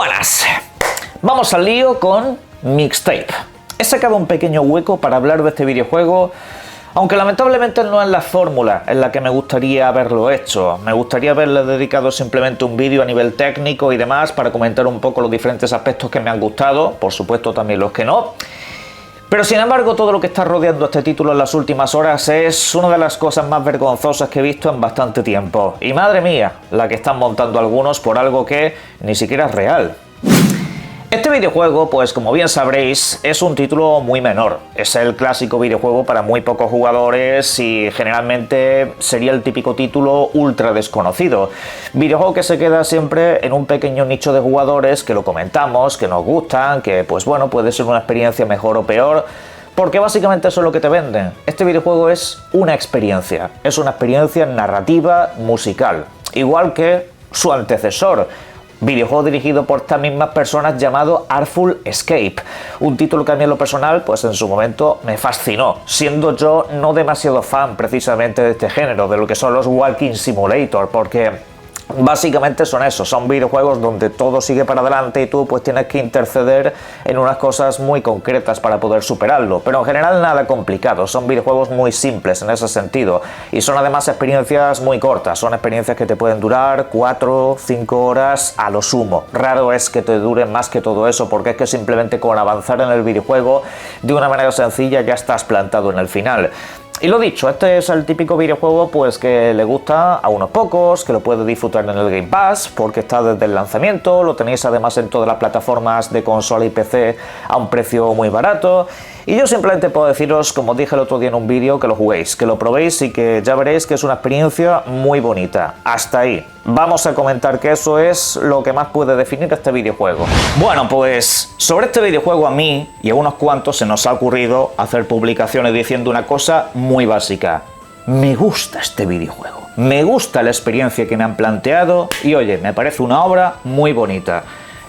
Buenas, vamos al lío con Mixtape. He sacado un pequeño hueco para hablar de este videojuego, aunque lamentablemente no es la fórmula en la que me gustaría haberlo hecho. Me gustaría haberle dedicado simplemente un vídeo a nivel técnico y demás para comentar un poco los diferentes aspectos que me han gustado, por supuesto también los que no. Pero sin embargo, todo lo que está rodeando este título en las últimas horas es una de las cosas más vergonzosas que he visto en bastante tiempo. Y madre mía, la que están montando algunos por algo que ni siquiera es real. Este videojuego, pues como bien sabréis, es un título muy menor. Es el clásico videojuego para muy pocos jugadores y generalmente sería el típico título ultra desconocido. Videojuego que se queda siempre en un pequeño nicho de jugadores que lo comentamos, que nos gustan, que pues bueno, puede ser una experiencia mejor o peor, porque básicamente eso es lo que te venden. Este videojuego es una experiencia narrativa musical, igual que su antecesor. Videojuego dirigido por estas mismas personas llamado Artful Escape, un título que a mí en lo personal pues en su momento me fascinó, siendo yo no demasiado fan precisamente de este género, de lo que son los Walking Simulator, porque básicamente son eso, son videojuegos donde todo sigue para adelante y tú pues tienes que interceder en unas cosas muy concretas para poder superarlo, pero en general nada complicado, son videojuegos muy simples en ese sentido y son además experiencias muy cortas, son experiencias que te pueden durar 4 o 5 horas a lo sumo. Raro es que te duren más que todo eso, porque es que simplemente con avanzar en el videojuego de una manera sencilla ya estás plantado en el final. Y lo dicho, este es el típico videojuego pues que le gusta a unos pocos, que lo puedes disfrutar en el Game Pass porque está desde el lanzamiento, lo tenéis además en todas las plataformas de consola y PC a un precio muy barato. Y yo simplemente puedo deciros, como dije el otro día en un vídeo, que lo juguéis, que lo probéis y que ya veréis que es una experiencia muy bonita. Hasta ahí. Vamos a comentar que eso es lo que más puede definir este videojuego. Bueno, pues sobre este videojuego a mí y a unos cuantos se nos ha ocurrido hacer publicaciones diciendo una cosa muy básica. Me gusta este videojuego. Me gusta la experiencia que me han planteado y oye, me parece una obra muy bonita.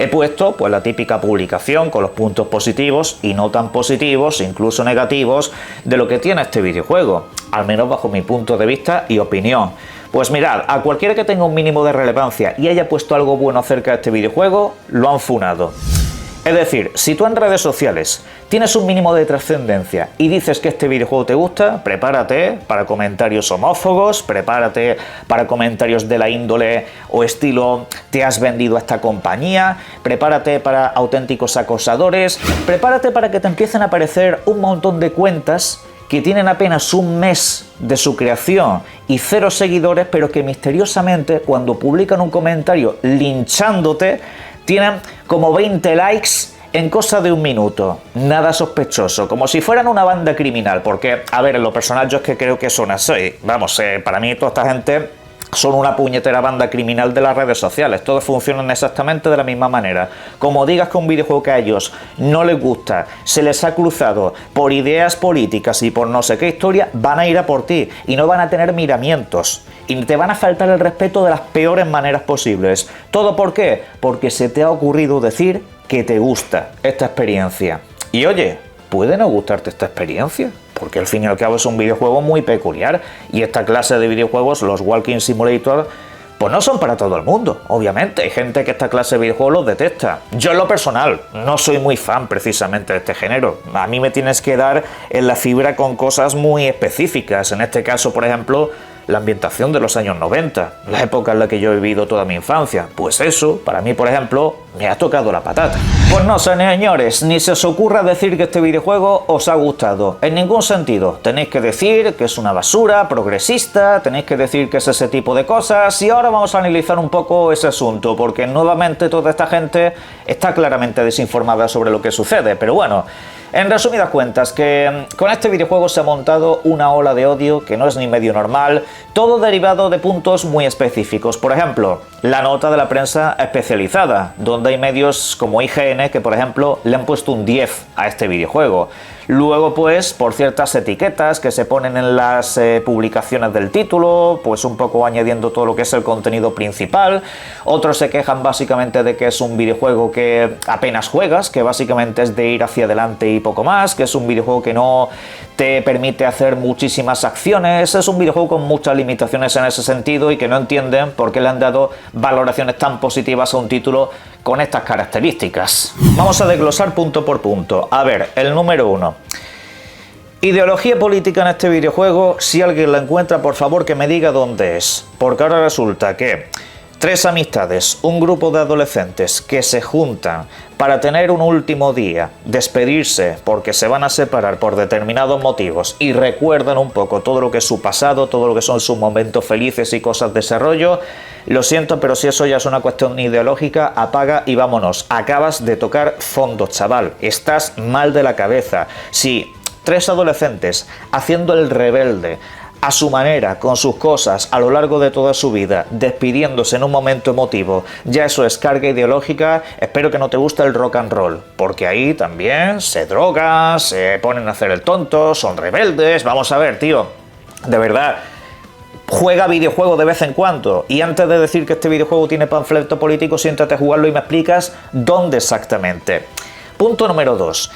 He puesto pues la típica publicación con los puntos positivos y no tan positivos, incluso negativos, de lo que tiene este videojuego, al menos bajo mi punto de vista y opinión. Pues mirad, a cualquiera que tenga un mínimo de relevancia y haya puesto algo bueno acerca de este videojuego, lo han funado. Es decir, si tú en redes sociales tienes un mínimo de trascendencia y dices que este videojuego te gusta, prepárate para comentarios homófobos, prepárate para comentarios de la índole o estilo te has vendido a esta compañía, prepárate para auténticos acosadores, prepárate para que te empiecen a aparecer un montón de cuentas que tienen apenas un mes de su creación y 0 seguidores, pero que misteriosamente cuando publican un comentario linchándote, tienen como 20 likes en cosa de un minuto. Nada sospechoso, como si fueran una banda criminal, porque, a ver, en lo personal yo es que creo que son así. Vamos, para mí toda esta gente son una puñetera banda criminal de las redes sociales. Todos funcionan exactamente de la misma manera. Como digas que un videojuego que a ellos no les gusta, se les ha cruzado por ideas políticas y por no sé qué historia, van a ir a por ti y no van a tener miramientos. Y te van a faltar el respeto de las peores maneras posibles. ¿Todo por qué? Porque se te ha ocurrido decir que te gusta esta experiencia. Y oye, ¿puede no gustarte esta experiencia? Porque al fin y al cabo es un videojuego muy peculiar y esta clase de videojuegos, los Walking Simulator, pues no son para todo el mundo, obviamente. Hay gente que esta clase de videojuegos los detesta. Yo en lo personal no soy muy fan precisamente de este género. A mí me tienes que dar en la fibra con cosas muy específicas. En este caso, por ejemplo, la ambientación de los años 90, la época en la que yo he vivido toda mi infancia. Pues eso, para mí, por ejemplo, me ha tocado la patata. Pues no, señores, ni se os ocurra decir que este videojuego os ha gustado. En ningún sentido. Tenéis que decir que es una basura progresista, tenéis que decir que es ese tipo de cosas, y ahora vamos a analizar un poco ese asunto, porque nuevamente toda esta gente está claramente desinformada sobre lo que sucede. Pero bueno, en resumidas cuentas, que con este videojuego se ha montado una ola de odio que no es ni medio normal, todo derivado de puntos muy específicos. Por ejemplo, la nota de la prensa especializada, donde hay medios como IGN que, por ejemplo, le han puesto un 10 a este videojuego. Luego, pues, por ciertas etiquetas que se ponen en las publicaciones del título, pues un poco añadiendo todo lo que es el contenido principal. Otros se quejan básicamente de que es un videojuego que apenas juegas, que básicamente es de ir hacia adelante y poco más, que es un videojuego que no te permite hacer muchísimas acciones, es un videojuego con muchas limitaciones en ese sentido y que no entienden por qué le han dado valoraciones tan positivas a un título con estas características. Vamos a desglosar punto por punto. A ver, el número 1. Ideología política en este videojuego. Si alguien la encuentra, por favor que me diga dónde es. Porque ahora resulta que 3 amistades, un grupo de adolescentes que se juntan para tener un último día, despedirse porque se van a separar por determinados motivos y recuerdan un poco todo lo que es su pasado, todo lo que son sus momentos felices y cosas de ese rollo. Lo siento, pero si eso ya es una cuestión ideológica, apaga y vámonos. Acabas de tocar fondo, chaval. Estás mal de la cabeza. Si 3 adolescentes haciendo el rebelde a su manera, con sus cosas, a lo largo de toda su vida, despidiéndose en un momento emotivo, ya eso es carga ideológica. Espero que no te guste el rock and roll, porque ahí también se drogan, se ponen a hacer el tonto, son rebeldes. Vamos a ver, tío, de verdad, juega videojuego de vez en cuando, y antes de decir que este videojuego tiene panfleto político, siéntate a jugarlo y me explicas dónde exactamente. Punto número 2.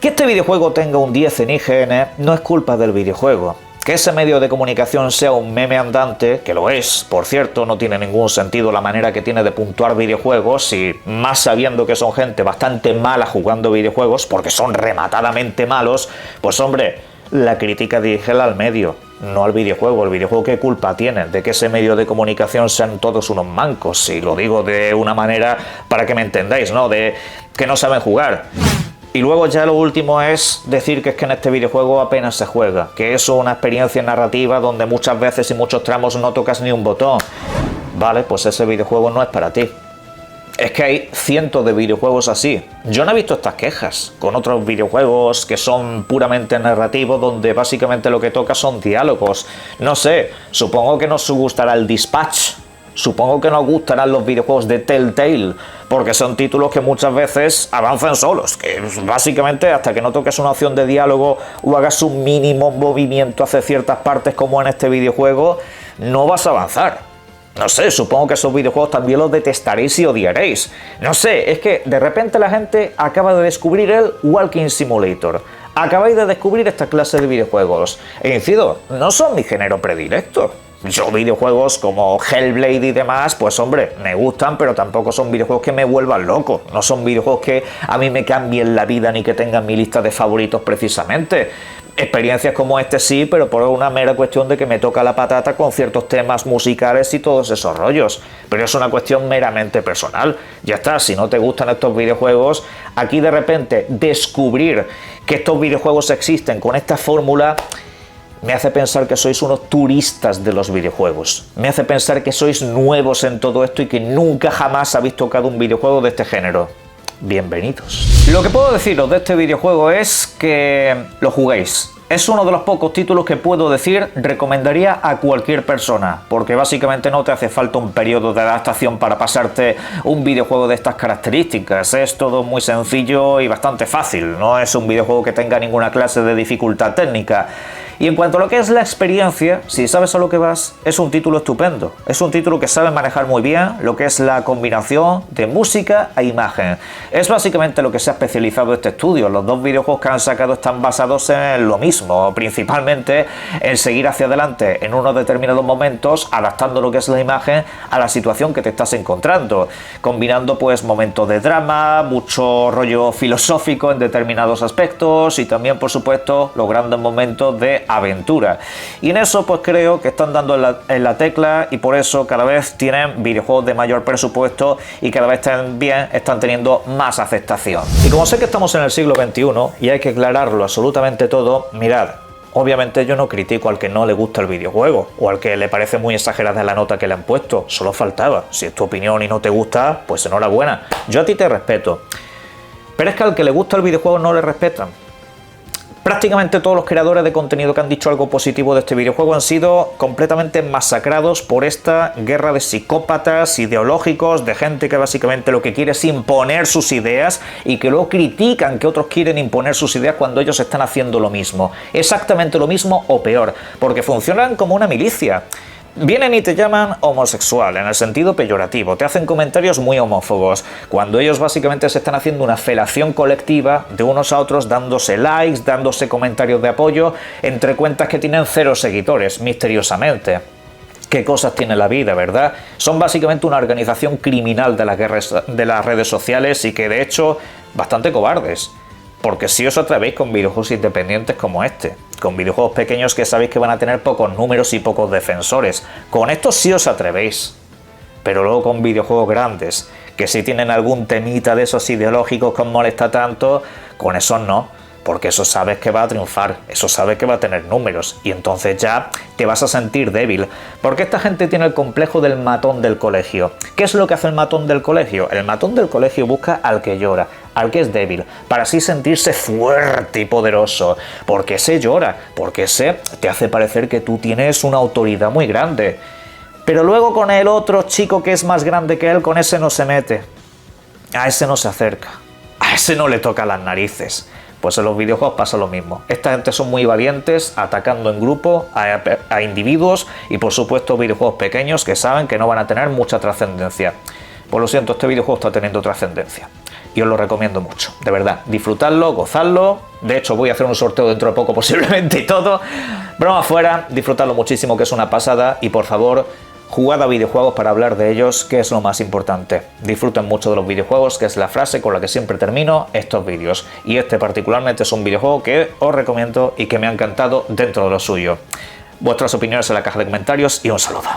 Que este videojuego tenga un 10 en IGN no es culpa del videojuego. Que ese medio de comunicación sea un meme andante, que lo es, por cierto, no tiene ningún sentido la manera que tiene de puntuar videojuegos, y más sabiendo que son gente bastante mala jugando videojuegos, porque son rematadamente malos, pues hombre, la crítica dirígela al medio, no al videojuego. El videojuego, ¿qué culpa tiene de que ese medio de comunicación sean todos unos mancos? Si lo digo de una manera para que me entendáis, ¿no? De que no saben jugar. Y luego ya lo último es decir que es que en este videojuego apenas se juega, que eso es una experiencia narrativa donde muchas veces y muchos tramos no tocas ni un botón. Vale, pues ese videojuego no es para ti. Es que hay cientos de videojuegos así. Yo no he visto estas quejas con otros videojuegos que son puramente narrativos, donde básicamente lo que toca son diálogos. No sé, supongo que nos gustará el Dispatch. Supongo que nos gustarán los videojuegos de Telltale, porque son títulos que muchas veces avanzan solos, que básicamente hasta que no toques una opción de diálogo o hagas un mínimo movimiento hacia ciertas partes como en este videojuego, no vas a avanzar. No sé, supongo que esos videojuegos también los detestaréis y odiaréis. No sé, es que de repente la gente acaba de descubrir el Walking Simulator. Acabáis de descubrir esta clase de videojuegos. E incido, no son mi género predilecto. Yo videojuegos como Hellblade y demás, pues hombre, me gustan, pero tampoco son videojuegos que me vuelvan loco. No son videojuegos que a mí me cambien la vida ni que tengan mi lista de favoritos precisamente. Experiencias como este sí, pero por una mera cuestión de que me toca la patata con ciertos temas musicales y todos esos rollos. Pero es una cuestión meramente personal. Ya está, si no te gustan estos videojuegos, aquí de repente descubrir que estos videojuegos existen con esta fórmula me hace pensar que sois unos turistas de los videojuegos. Me hace pensar que sois nuevos en todo esto y que nunca jamás habéis tocado un videojuego de este género. Bienvenidos. Lo que puedo deciros de este videojuego es que lo juguéis. Es uno de los pocos títulos que puedo decir recomendaría a cualquier persona, porque básicamente no te hace falta un periodo de adaptación para pasarte un videojuego de estas características. Es todo muy sencillo y bastante fácil, no es un videojuego que tenga ninguna clase de dificultad técnica. Y en cuanto a lo que es la experiencia, si sabes a lo que vas, es un título estupendo. Es un título que sabe manejar muy bien lo que es la combinación de música e imagen. Es básicamente lo que se ha especializado este estudio. Los 2 videojuegos que han sacado están basados en lo mismo, principalmente en seguir hacia adelante en unos determinados momentos, adaptando lo que es la imagen a la situación que te estás encontrando, combinando pues momentos de drama, mucho rollo filosófico en determinados aspectos y también, por supuesto, los grandes momentos de aventura. Y en eso pues creo que están dando en la tecla, y por eso cada vez tienen videojuegos de mayor presupuesto y cada vez también están teniendo más aceptación. Y como sé que estamos en el siglo XXI y hay que aclararlo absolutamente todo, mirad, obviamente yo no critico al que no le gusta el videojuego o al que le parece muy exagerada la nota que le han puesto, solo faltaba. Si es tu opinión y no te gusta, pues enhorabuena, yo a ti te respeto. Pero es que al que le gusta el videojuego no le respetan. Prácticamente todos los creadores de contenido que han dicho algo positivo de este videojuego han sido completamente masacrados por esta guerra de psicópatas ideológicos, de gente que básicamente lo que quiere es imponer sus ideas y que luego critican que otros quieren imponer sus ideas cuando ellos están haciendo lo mismo. Exactamente lo mismo o peor, porque funcionan como una milicia. Vienen y te llaman homosexual en el sentido peyorativo, te hacen comentarios muy homófobos, cuando ellos básicamente se están haciendo una felación colectiva de unos a otros, dándose likes, dándose comentarios de apoyo entre cuentas que tienen 0 seguidores, misteriosamente. qué cosas tiene la vida, ¿verdad? Son básicamente una organización criminal de las redes sociales y que de hecho bastante cobardes. Porque si os atrevéis con videojuegos independientes como este, con videojuegos pequeños que sabéis que van a tener pocos números y pocos defensores, con estos sí os atrevéis. Pero luego con videojuegos grandes, que si tienen algún temita de esos ideológicos que os molesta tanto, con esos no. Porque eso sabes que va a triunfar, eso sabes que va a tener números, y entonces ya te vas a sentir débil. Porque esta gente tiene el complejo del matón del colegio. ¿Qué es lo que hace el matón del colegio? El matón del colegio busca al que llora, al que es débil, para así sentirse fuerte y poderoso. Porque ese llora, porque ese te hace parecer que tú tienes una autoridad muy grande. Pero luego con el otro chico que es más grande que él, con ese no se mete. A ese no se acerca. A ese no le toca las narices. Pues en los videojuegos pasa lo mismo. Esta gente son muy valientes, atacando en grupo a individuos y por supuesto videojuegos pequeños que saben que no van a tener mucha trascendencia. Pues lo siento, este videojuego está teniendo trascendencia. Y os lo recomiendo mucho, de verdad. Disfrutadlo, gozadlo. De hecho, voy a hacer un sorteo dentro de poco posiblemente y todo. Broma fuera, disfrutadlo muchísimo, que es una pasada. Y por favor, jugad a videojuegos para hablar de ellos, que es lo más importante. Disfruten mucho de los videojuegos, que es la frase con la que siempre termino estos vídeos. Y este particularmente es un videojuego que os recomiendo y que me ha encantado dentro de lo suyo. Vuestras opiniones en la caja de comentarios y un saludo.